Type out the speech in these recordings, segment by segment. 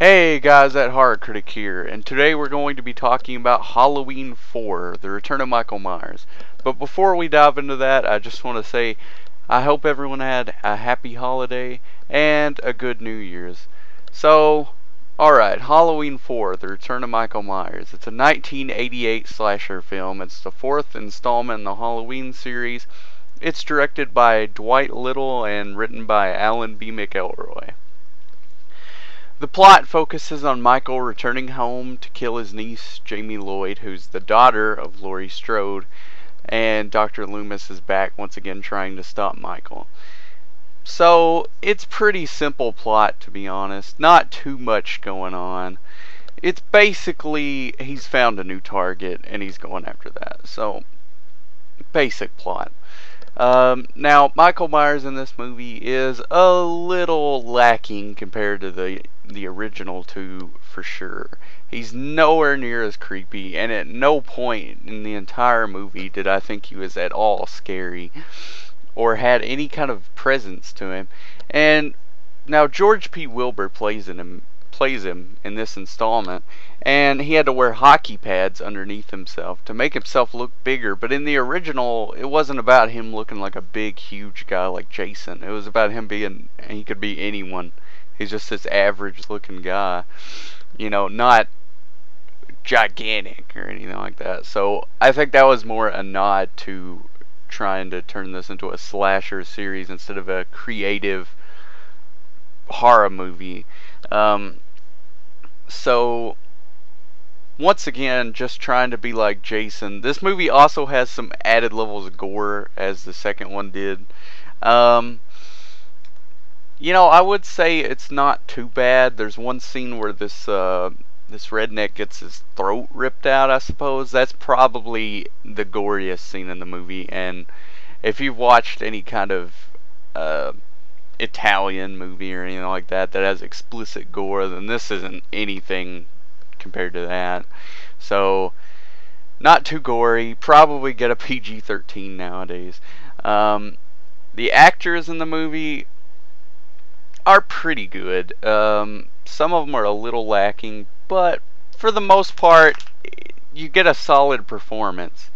Hey guys, at Horror Critic here, and today we're going to be talking about Halloween 4, The Return of Michael Myers. But before we dive into that, I just want to say I hope everyone had a happy holiday and a good New Year's. So, alright, Halloween 4, The Return of Michael Myers. It's a 1988 slasher film. It's the fourth installment in the Halloween series. It's directed by Dwight Little and written by Alan B. McElroy. The plot focuses on Michael returning home to kill his niece, Jamie Lloyd, who's the daughter of Laurie Strode, and Dr. Loomis is back once again trying to stop Michael. So, it's pretty simple plot, to be honest. Not too much going on. It's basically, he's found a new target, and he's going after that. So, basic plot. Now, Michael Myers in this movie is a little lacking compared to the original two, for sure. He's nowhere near as creepy, and at no point in the entire movie did I think he was at all scary or had any kind of presence to him. And now George P. Wilbur plays him in this installment, and he had to wear hockey pads underneath himself to make himself look bigger. But in the original, it wasn't about him looking like a big, huge guy like Jason. It was about him being, he could be anyone. He's just this average looking guy, you know, not gigantic or anything like that. So I think that was more a nod to trying to turn this into a slasher series instead of a creative horror movie. So once again, just trying to be like Jason. This movie also has some added levels of gore, as the second one did. You know, I would say it's not too bad. There's one scene where this redneck gets his throat ripped out, I suppose. That's probably the goriest scene in the movie. And if you've watched any kind of Italian movie or anything like that has explicit gore, then this isn't anything compared to that. So, not too gory. Probably get a PG-13 nowadays. The actors in the movie are pretty good. Some of them are a little lacking, but for the most part, you get a solid performance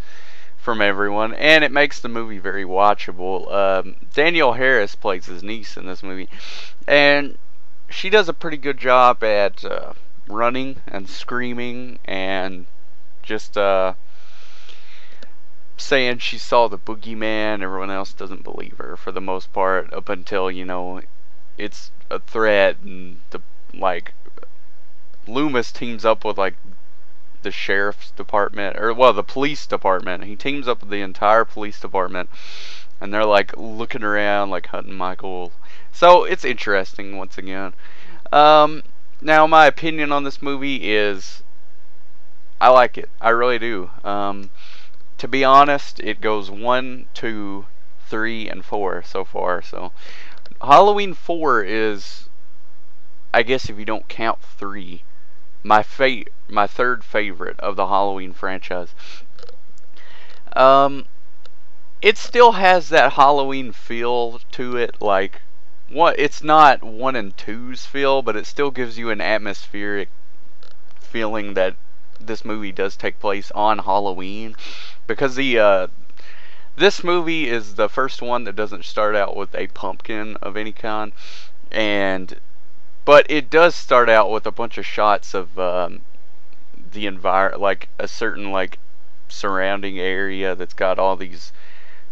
from everyone, and it makes the movie very watchable. Danielle Harris plays his niece in this movie, and she does a pretty good job at running and screaming and just saying she saw the boogeyman. Everyone else doesn't believe her for the most part, up until, you know, it's a threat, and Loomis teams up with the sheriff's department, or well, the police department. He teams up with the entire police department, and they're looking around, hunting Michael. So it's interesting once again. Now my opinion on this movie is I like it. I really do. To be honest, it goes 1, 2, 3, and 4 so far. So Halloween 4 is, I guess if you don't count 3, my third favorite of the Halloween franchise. It still has that Halloween feel to it, it's not 1 and 2's feel, but it still gives you an atmospheric feeling that this movie does take place on Halloween, because this movie is the first one that doesn't start out with a pumpkin of any kind, but it does start out with a bunch of shots of the environment, a certain surrounding area that's got all these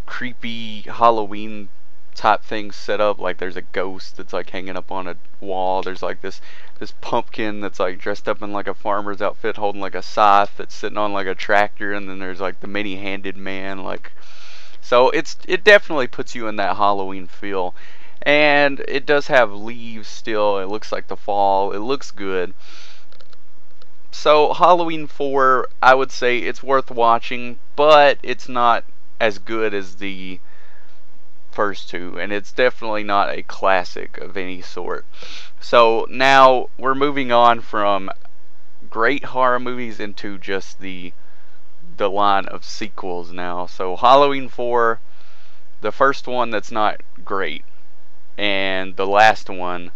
creepy Halloween type things set up. There's a ghost that's hanging up on a wall. There's this pumpkin that's dressed up in a farmer's outfit, holding a scythe, that's sitting on a tractor, and then there's the many-handed man. So it definitely puts you in that Halloween feel. And it does have leaves still. It looks like the fall. It looks good. So Halloween 4, I would say it's worth watching, but it's not as good as the first two, and it's definitely not a classic of any sort. So now we're moving on from great horror movies into just the line of sequels now. So Halloween 4, the first one that's not great, and the last one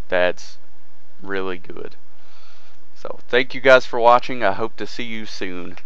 that's really good. So thank you guys for watching. I hope to see you soon.